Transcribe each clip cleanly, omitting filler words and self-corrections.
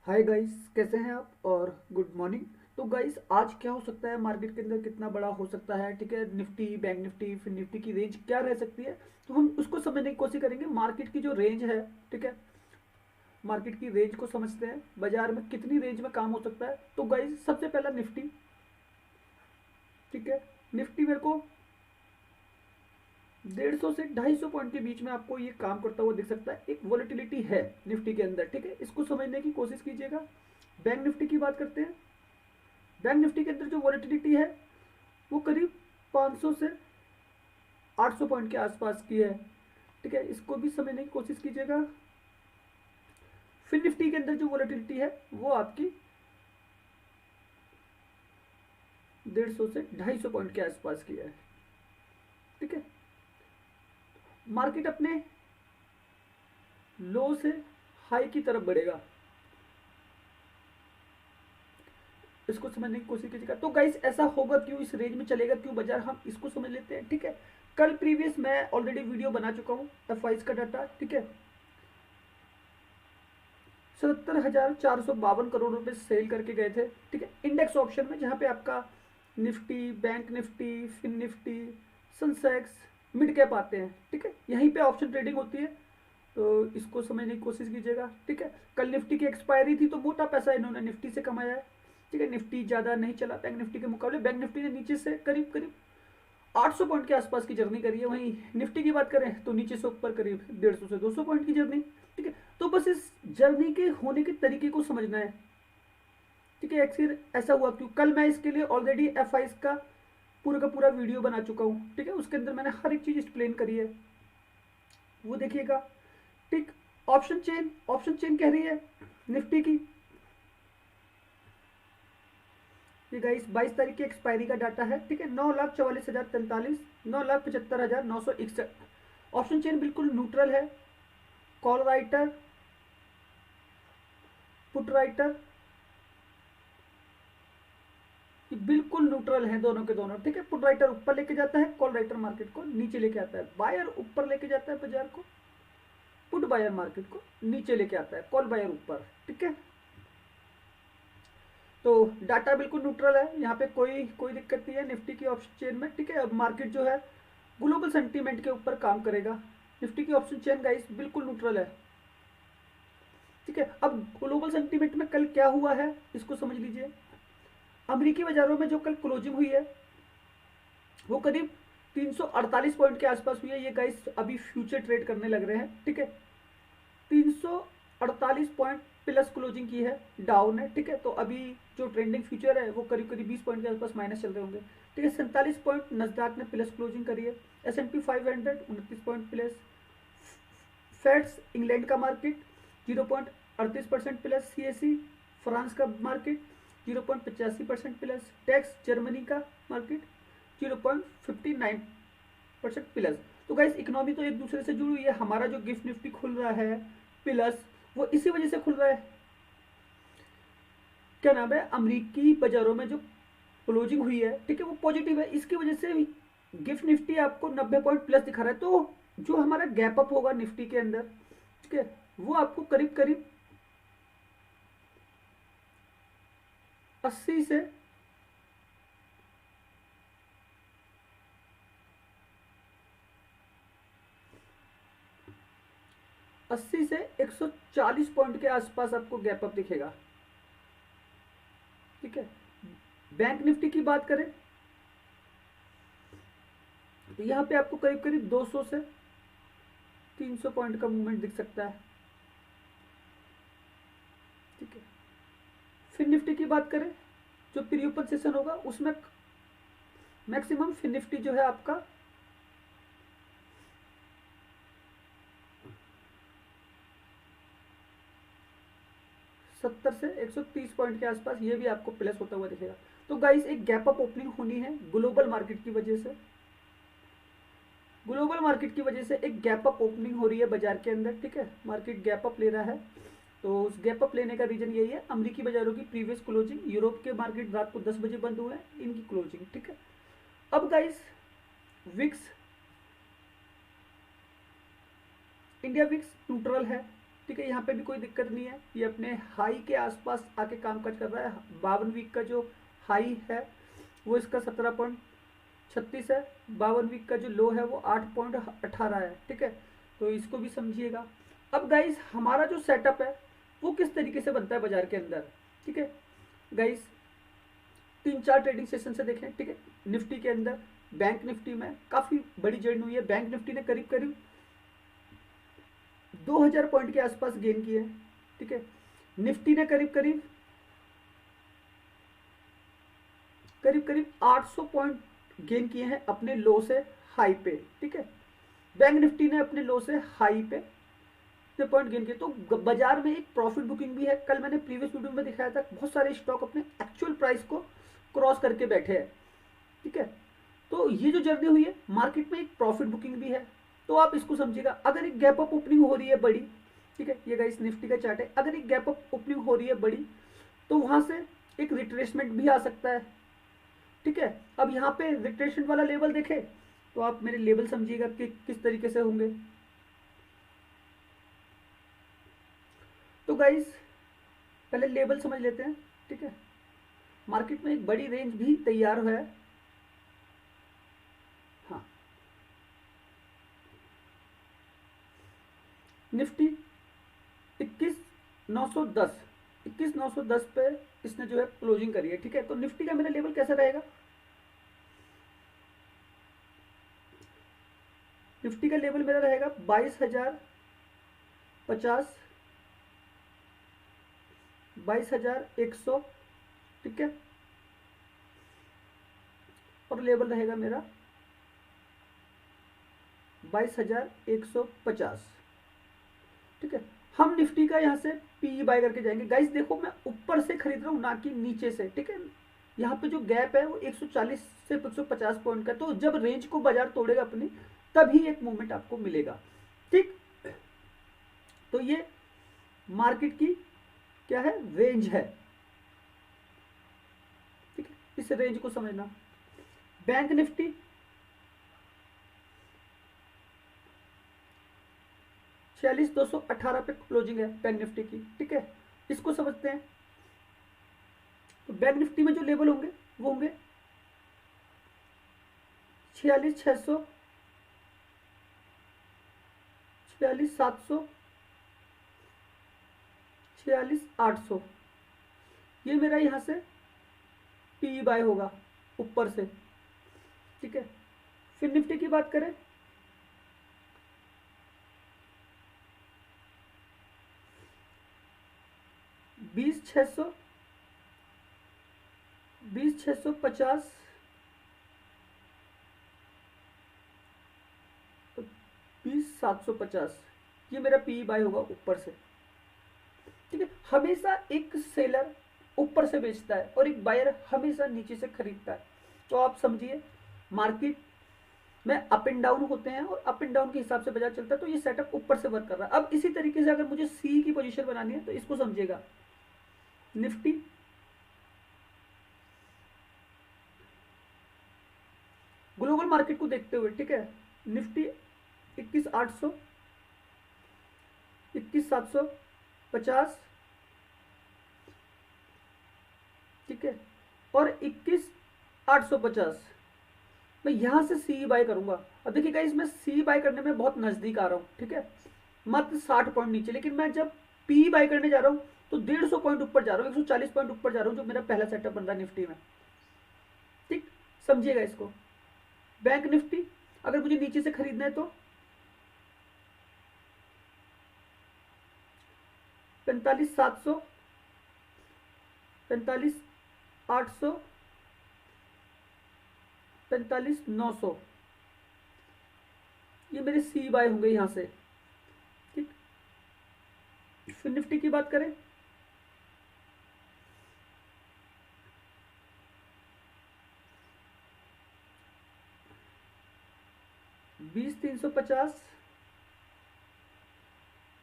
Hi guys, कैसे हैं आप और गुड मॉर्निंग। तो गाइस, आज क्या हो सकता है मार्केट के अंदर, कितना बड़ा हो सकता है, ठीक है। निफ्टी, बैंक निफ्टी, फिर निफ्टी की रेंज क्या रह सकती है, तो हम उसको समझने की कोशिश करेंगे। मार्केट की जो रेंज है, ठीक है, मार्केट की रेंज को समझते हैं। बाजार में कितनी रेंज में काम हो सकता है। तो गाइस, सबसे पहला निफ्टी, ठीक है। निफ्टी मेरे को 150 से 250 पॉइंट के बीच में आपको ये काम करता हुआ दिख सकता है। एक वॉलेटिलिटी है निफ्टी के अंदर, ठीक है। इसको समझने की कोशिश कीजिएगा। बैंक निफ्टी की बात करते हैं। बैंक निफ्टी के अंदर जो वॉलेटिलिटी है वो करीब 500 से 800 पॉइंट के आसपास की है, ठीक है। इसको भी समझने की कोशिश कीजिएगा। फिर निफ्टी के अंदर जो वॉलेटिलिटी है वो आपकी 150 से 250 पॉइंट के आसपास की है, ठीक है। मार्केट अपने लो से हाई की तरफ बढ़ेगा, इसको समझने की कोशिश कीजिएगा। तो गाइस, ऐसा होगा क्यों, इस रेंज में चलेगा क्यों बाजार, हम इसको समझ लेते हैं, ठीक है। कल प्रीवियस मैं ऑलरेडी वीडियो बना चुका हूँ एफ का डाटा, ठीक है। 77,452 रुपए सेल करके गए थे, ठीक है, इंडेक्स ऑप्शन में, जहां पे आपका Nifty, bank Nifty, fin Nifty, Sensex, mid cap आते हैं, ठीक है। यहीं पे ऑप्शन ट्रेडिंग होती है। तो इसको समझने की कोशिश कीजिएगा, ठीक है। कल निफ्टी की एक्सपायरी थी तो मोटा पैसा इन्होंने निफ्टी से कमाया है, ठीक है। निफ्टी ज़्यादा नहीं चला बैंक निफ्टी के मुकाबले। बैंक निफ्टी ने नीचे से करीब करीब 800 पॉइंट के आसपास की जर्नी करी है। वहीं निफ्टी की बात करें तो नीचे से ऊपर करीब 150 से 200 पॉइंट की जर्नी, ठीक है। तो बस इस जर्नी के होने के तरीके को समझना है, ठीक है। फिर ऐसा हुआ क्यों, कल मैं इसके लिए ऑलरेडी एफ का पूरा वीडियो बना चुका हूँ, ठीक है। उसके अंदर मैंने हर एक चीज़ एक्सप्लेन करी है, वो देखिएगा, ठीक। ऑप्शन चेन कह रही है निफ्टी की, ये गाइस 22 तारीख की एक्सपायरी का डाटा है, ठीक है। 9,44,043, 9,75,961। ऑप्शन चेन बिल्कुल न्यूट्रल है। कॉल राइटर, पुट राइटर, ये बिल्कुल न्यूट्रल है दोनों के दोनों, ठीक है। पुट राइटर ऊपर लेके जाता है, कॉल राइटर मार्केट को नीचे लेके आता है। बायर ऊपर लेके जाता है बाजार को, पुट बायर मार्केट को नीचे लेके आता है, कॉल बायर ऊपर, ठीक है। तो डाटा बिल्कुल न्यूट्रल है, यहाँ पे कोई कोई दिक्कत नहीं है निफ्टी की ऑप्शन चेन में, ठीक है। अब मार्केट जो है ग्लोबल सेंटीमेंट के ऊपर काम करेगा। निफ्टी की ऑप्शन चेन गाइस बिल्कुल न्यूट्रल है, ठीक है। अब ग्लोबल सेंटीमेंट में कल क्या हुआ है इसको समझ लीजिए। अमेरिकी बाजारों में जो कल क्लोजिंग हुई है वो करीब 348 पॉइंट के आसपास हुई है। ये गाइस अभी फ्यूचर ट्रेड करने लग रहे हैं, ठीक है। 348 पॉइंट प्लस क्लोजिंग की है, डाउन है, ठीक है। तो अभी जो ट्रेंडिंग फ्यूचर है वो करीब करीब 20 पॉइंट के आसपास माइनस चल रहे होंगे, ठीक है। 47 पॉइंट नजदाक ने प्लस क्लोजिंग करी है। S&P 500 29 point plus. Fades England का मार्केट 0.38% प्लस। CAC फ्रांस का मार्केट 0.85% प्लस। टैक्स जर्मनी का मार्केट 0.59% प्लस। तो गाइस, इकोनॉमी तो एक दूसरे से जुड़ी हुई है। हमारा जो गिफ्ट निफ्टी खुल रहा है प्लस, वो इसी वजह से खुल रहा है, क्या नाम है, अमरीकी बाजारों में जो क्लोजिंग हुई है, ठीक है, वो पॉजिटिव है। इसकी वजह से गिफ्ट निफ्टी आपको 90 पॉइंट प्लस दिखा रहा है। तो जो हमारा गैप अप होगा निफ्टी के अंदर, ठीक है, वो आपको करीब करीब 80 से 140 पॉइंट के आसपास आपको गैप अप दिखेगा, ठीक है। बैंक निफ्टी की बात करें तो यहाँ पे आपको करीब करीब 200 से 300 पॉइंट का मूवमेंट दिख सकता है, ठीक है। फिर निफ्टी की बात करें, जो प्री ओपन सेशन होगा उसमें मैक्सिमम फिर निफ्टी जो है आपका 70 से 130 पॉइंट के आसपास, ये भी आपको प्लस होता हुआ दिखेगा। तो गाइस, एक गैप अप ओपनिंग होनी है ग्लोबल मार्केट की वजह से। ग्लोबल मार्केट की वजह से एक गैप अप ओपनिंग हो रही है बाजार के अंदर, ठीक है। मार्केट गैप अप ले रहा है। तो उस गैप अप लेने का रीजन यही है, अमेरिकी बाजारों की प्रीवियस क्लोजिंग, यूरोप के मार्केट रात को 10 बजे बंद हुए हैं, इनकी क्लोजिंग, ठीक है। अब guys, VIX, India VIX neutral है, ठीक है, यहाँ पे भी कोई दिक्कत नहीं है, ये अपने हाई के आसपास आके काम काज कर रहा है। 52 वीक का जो हाई है वो इसका 17.36 है, 52 वीक का जो लो है वो 8.18 है। ठीक है, तो इसको भी समझिएगा। अब गाइस हमारा जो सेटअप है वो किस तरीके से बनता है बाजार के अंदर। ठीक है गाइस, 3-4 ट्रेडिंग सेशन से देखें। ठीक है, निफ्टी के अंदर बैंक निफ्टी में काफ़ी बड़ी जर्नी हुई है। बैंक निफ्टी ने करीब करीब 2000 पॉइंट के आसपास गेन किए हैं। ठीक है, निफ्टी ने करीब करीब 800 पॉइंट गेन किए हैं अपने लो से हाई पे। ठीक है, बैंक निफ्टी ने अपने लो से हाई पे पॉइंट गेन किए। तो बाजार में एक प्रॉफिट बुकिंग भी है। कल मैंने प्रीवियस वीडियो में दिखाया था, बहुत सारे स्टॉक अपने एक्चुअल प्राइस को क्रॉस करके बैठे हैं। ठीक है, तो ये जो जर्नी हुई है मार्केट में एक प्रॉफिट बुकिंग भी है। तो आप इसको समझिएगा, अगर एक गैप अप ओपनिंग हो रही है बड़ी, ठीक है, ये गाइस निफ्टी का चार्ट है, अगर एक गैप अप ओपनिंग हो रही है बड़ी तो वहां से एक रिट्रेसमेंट भी आ सकता है। ठीक है, अब यहाँ पे रिट्रेसमेंट वाला लेवल देखे तो आप मेरे लेवल समझिएगा कि किस तरीके से होंगे। तो गाइस पहले लेवल समझ लेते हैं। ठीक है, मार्केट में एक बड़ी रेंज भी तैयार है। हाँ, निफ्टी 21,910 21,910 पे इसने जो है क्लोजिंग करी है। ठीक है, तो निफ्टी का मेरा लेवल कैसा रहेगा, निफ्टी का लेवल मेरा रहेगा 22,050, 22,100। ठीक है, और लेवल रहेगा मेरा 22,150। ठीक है, हम निफ्टी का यहाँ से पी बाय करके जाएंगे। गाइस देखो, मैं ऊपर से खरीद रहा हूँ ना कि नीचे से। ठीक है, यहाँ पे जो गैप है वो 140 से 150 पॉइंट का, तो जब रेंज को बाजार तोड़ेगा अपनी तभी एक मूवमेंट आपको मिलेगा। ठीक, तो ये मार्केट की क्या है, रेंज है। ठीक है, इस रेंज को समझना। बैंक निफ्टी 46,218 पे क्लोजिंग है बैंक निफ्टी की। ठीक है, इसको समझते हैं। तो बैंक निफ्टी में जो लेवल होंगे वो होंगे 46,600, 46,700, 46,800। ये मेरा यहाँ से पी बाय होगा ऊपर से। ठीक है, फिर निफ्टी की बात करें 20,600, 20,650, 20,750। ये मेरा पी बाय होगा ऊपर से। ठीक है, हमेशा एक सेलर ऊपर से बेचता है और एक बायर हमेशा नीचे से खरीदता है। तो आप समझिए मार्केट में अप एंड डाउन होते हैं और अप एंड डाउन के हिसाब से बाजार चलता है। तो ये सेटअप ऊपर से वर्क कर रहा है। अब इसी तरीके से अगर मुझे सी की पोजीशन बनानी है तो इसको समझिएगा, निफ्टी ग्लोबल मार्केट को देखते हुए। ठीक है, निफ्टी 21,800, 21,750, ठीक है, और 21,850। मैं यहां से सी बाय करूंगा। अब देखिए गाइस, मैं सी बाय करने में बहुत नजदीक आ रहा हूं। ठीक है, मात्र 60 पॉइंट नीचे, लेकिन मैं जब पी बाय करने जा रहा हूं तो 150 पॉइंट ऊपर जा रहा हूं, 140 पॉइंट ऊपर जा रहा हूं, जो मेरा पहला सेटअप बन रहा है निफ्टी में। ठीक, समझिएगा इसको। बैंक निफ्टी अगर मुझे नीचे से खरीदना है तो 45,700, 45,800, 45,900, ये मेरे सी बाय होंगे यहां से। ठीक, फिर निफ्टी की बात करें 20,350,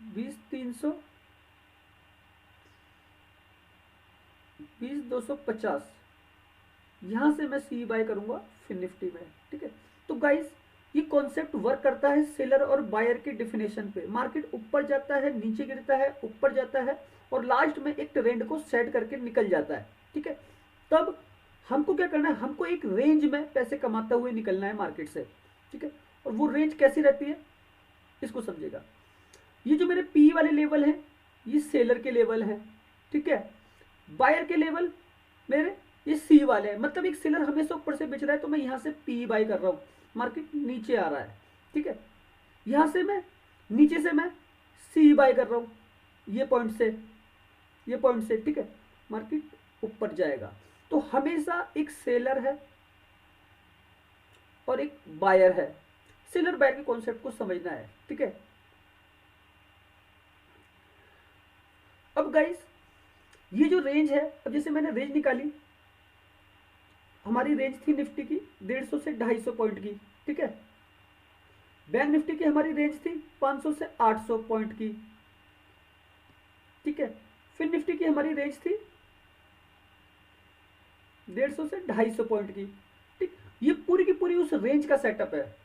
20,300, 20,250, यहां से मैं सी बाय करूंगा फिर निफ्टी में। ठीक है, तो गाइस ये कॉन्सेप्ट वर्क करता है सेलर और बायर के डिफिनेशन पे। मार्केट ऊपर जाता है, नीचे गिरता है, ऊपर जाता है और लास्ट में एक ट्रेंड को सेट करके निकल जाता है, ठीक है। तब हमको क्या करना है, हमको एक रेंज में पैसे कमाते हुए निकलना है मार्केट से, ठीक है। और वो रेंज कैसी रहती है इसको समझेगा। ये जो मेरे पी वाले लेवल हैं ये सेलर के लेवल हैं, ठीक है। बायर के लेवल मेरे ये सी वाले हैं, मतलब एक सेलर हमेशा ऊपर से बेच रहा है तो मैं यहाँ से पी बाई कर रहा हूँ, मार्केट नीचे आ रहा है, ठीक है। यहाँ से मैं नीचे से मैं सी बाई कर रहा हूँ, ये पॉइंट से ये पॉइंट से, ठीक है। मार्केट ऊपर जाएगा। तो हमेशा एक सेलर है और एक बायर है। सेलर बायर के कॉन्सेप्ट को समझना है, ठीक है। अब गाइस ये जो रेंज है, अब जैसे मैंने रेंज निकाली, हमारी रेंज थी निफ्टी की 150 से 250 पॉइंट की, ठीक है। बैंक निफ्टी की हमारी रेंज थी 500 से 800 पॉइंट की, ठीक है। फिर निफ्टी की हमारी रेंज थी 150 से 250 पॉइंट की, ठीक। ये पूरी की पूरी उस रेंज का सेटअप है,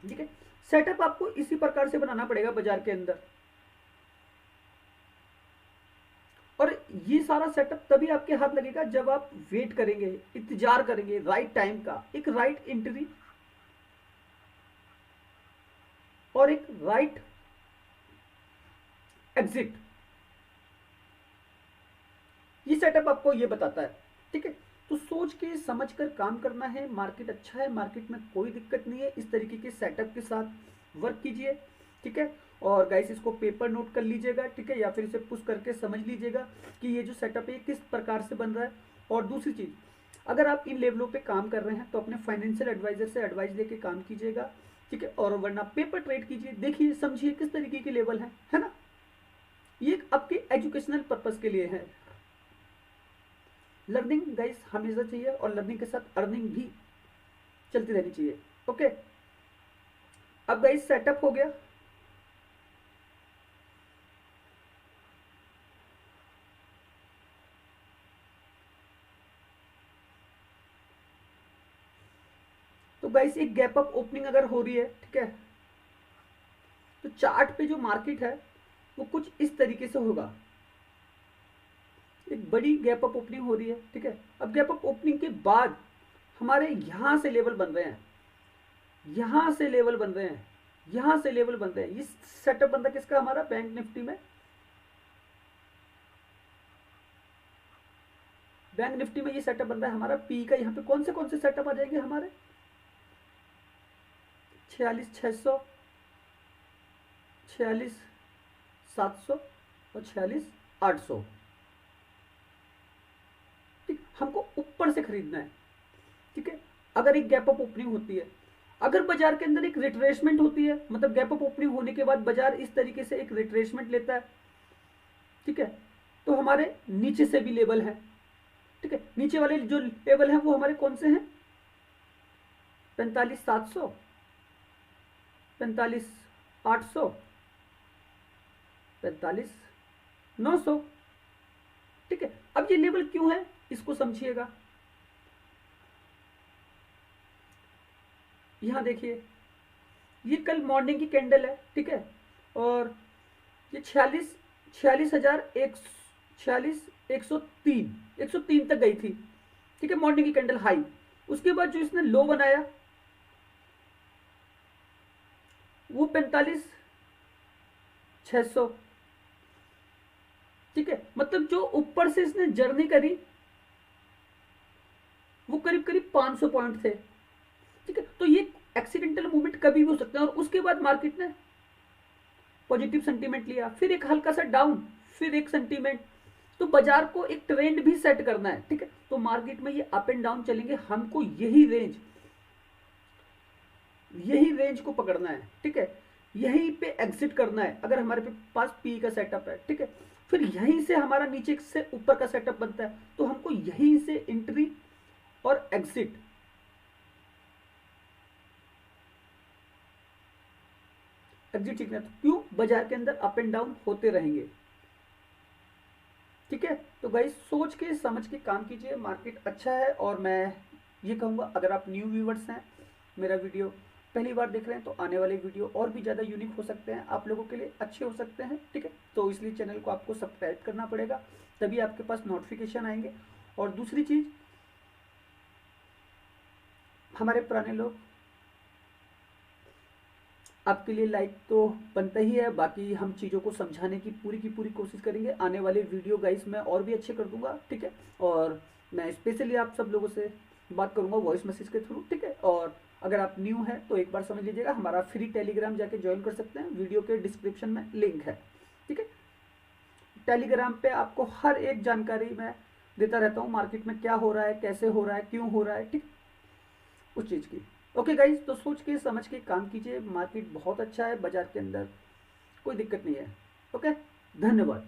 ठीक है। सेटअप आपको इसी प्रकार से बनाना पड़ेगा बाजार के अंदर। और ये सारा सेटअप तभी आपके हाथ लगेगा जब आप वेट करेंगे, इंतजार करेंगे राइट टाइम का, एक राइट एंट्री और एक राइट एग्जिट। ये सेटअप आपको ये बताता है, ठीक है। तो सोच के समझ कर काम करना है। मार्केट अच्छा है, मार्केट में कोई दिक्कत नहीं है, इस तरीके के सेटअप के साथ वर्क कीजिए, ठीक है। और गाइस इसको पेपर नोट कर लीजिएगा, ठीक है, या फिर इसे पुश करके समझ लीजिएगा कि ये जो सेटअप है किस प्रकार से बन रहा है। और दूसरी चीज़, अगर आप इन लेवलों पे काम कर रहे हैं तो अपने फाइनेंशियल एडवाइजर से एडवाइस लेके काम कीजिएगा, ठीक है। और वरना पेपर ट्रेड कीजिए, देखिए समझिए किस तरीके के लेवल हैं, है ना। ये आपके एजुकेशनल पर्पज़ के लिए है। लर्निंग गाइस हमेशा चाहिए और लर्निंग के साथ अर्निंग भी चलती रहनी चाहिए, ओके। अब गाइस सेटअप हो गया। तो गाइस एक गैप अप ओपनिंग अगर हो रही है, ठीक है, तो चार्ट पे जो मार्केट है वो कुछ इस तरीके से होगा। एक बड़ी गैप अप ओपनिंग हो रही है, ठीक है। अब गैप अप ओपनिंग के बाद हमारे यहां से लेवल बन रहे हैं, यहां से लेवल बन रहे हैं, यहां से लेवल बन रहे हैं। ये सेटअप बनता किसका, हमारा बैंक निफ्टी में। बैंक निफ्टी में ये सेटअप बन रहा है हमारा पी का। यहाँ पे कौन से सेटअप आ जाएंगे हमारे, 46,600, 46,700 और 46,800, ठीक। हमको ऊपर से खरीदना है, ठीक है। अगर एक गैप अप ओपनिंग होती है, अगर बाजार के अंदर एक रिट्रेसमेंट होती है, मतलब गैप अप ओपनिंग होने के बाद बाजार इस तरीके से एक रिट्रेसमेंट लेता है, ठीक है, तो हमारे नीचे से भी लेवल है, ठीक है। नीचे वाले जो लेवल हैं वो हमारे कौन से हैं, 45,700, 45,800, 45,900, ठीक है। अब ये लेवल क्यों है इसको समझिएगा। यहां देखिए ये कल मॉर्निंग की कैंडल है, ठीक है। और ये 46,103 तक गई थी, ठीक है, मॉर्निंग की कैंडल हाई। उसके बाद जो इसने लो बनाया वो 45,600, ठीक है। मतलब जो ऊपर से इसने जर्नी करी वो करीब करीब 500 पॉइंट थे, ठीक है। तो ये एक्सीडेंटल मूवमेंट कभी भी हो सकता है। और उसके बाद मार्केट ने पॉजिटिव सेंटीमेंट लिया, फिर एक हल्का सा डाउन, फिर एक सेंटीमेंट। तो बाजार को एक ट्रेंड भी सेट करना है, ठीक है। तो मार्केट में ये अप एंड डाउन चलेंगे, हमको यही रेंज को पकड़ना है, ठीक है। यहीं पे एग्जिट करना है अगर हमारे पास पी का सेटअप है, ठीक है। फिर यहीं से हमारा नीचे से ऊपर का सेटअप बनता है, तो हमको यहीं से एंट्री और एग्जिट, सीखना है। तो क्यों, बाजार के अंदर अप एंड डाउन होते रहेंगे, ठीक है। तो गाइस सोच के समझ के काम कीजिए, मार्केट अच्छा है। और मैं ये कहूँगा अगर आप न्यू व्यूवर्स हैं मेरा वीडियो पहली बार देख रहे हैं तो आने वाले वीडियो और भी ज़्यादा यूनिक हो सकते हैं, आप लोगों के लिए अच्छे हो सकते हैं, ठीक है। तो इसलिए चैनल को आपको सब्सक्राइब करना पड़ेगा, तभी आपके पास नोटिफिकेशन आएंगे। और दूसरी चीज़, हमारे पुराने लोग, आपके लिए लाइक तो बनता ही है, बाकी हम चीज़ों को समझाने की पूरी कोशिश करेंगे। आने वाले वीडियो गाइस मैं और भी अच्छे कर दूंगा, ठीक है। और मैं स्पेशली आप सब लोगों से बात करूंगा वॉइस मैसेज के थ्रू, ठीक है। और अगर आप न्यू हैं तो एक बार समझ लीजिएगा, हमारा फ्री टेलीग्राम जाके ज्वाइन कर सकते हैं, वीडियो के डिस्क्रिप्शन में लिंक है, ठीक है। टेलीग्राम पे आपको हर एक जानकारी मैं देता रहता हूँ, मार्केट में क्या हो रहा है, कैसे हो रहा है, क्यों हो रहा है, ठीक, उस चीज़ की। ओके गाइज, तो सोच के समझ के काम कीजिए, मार्केट बहुत अच्छा है, बाजार के अंदर कोई दिक्कत नहीं है। ओके, धन्यवाद।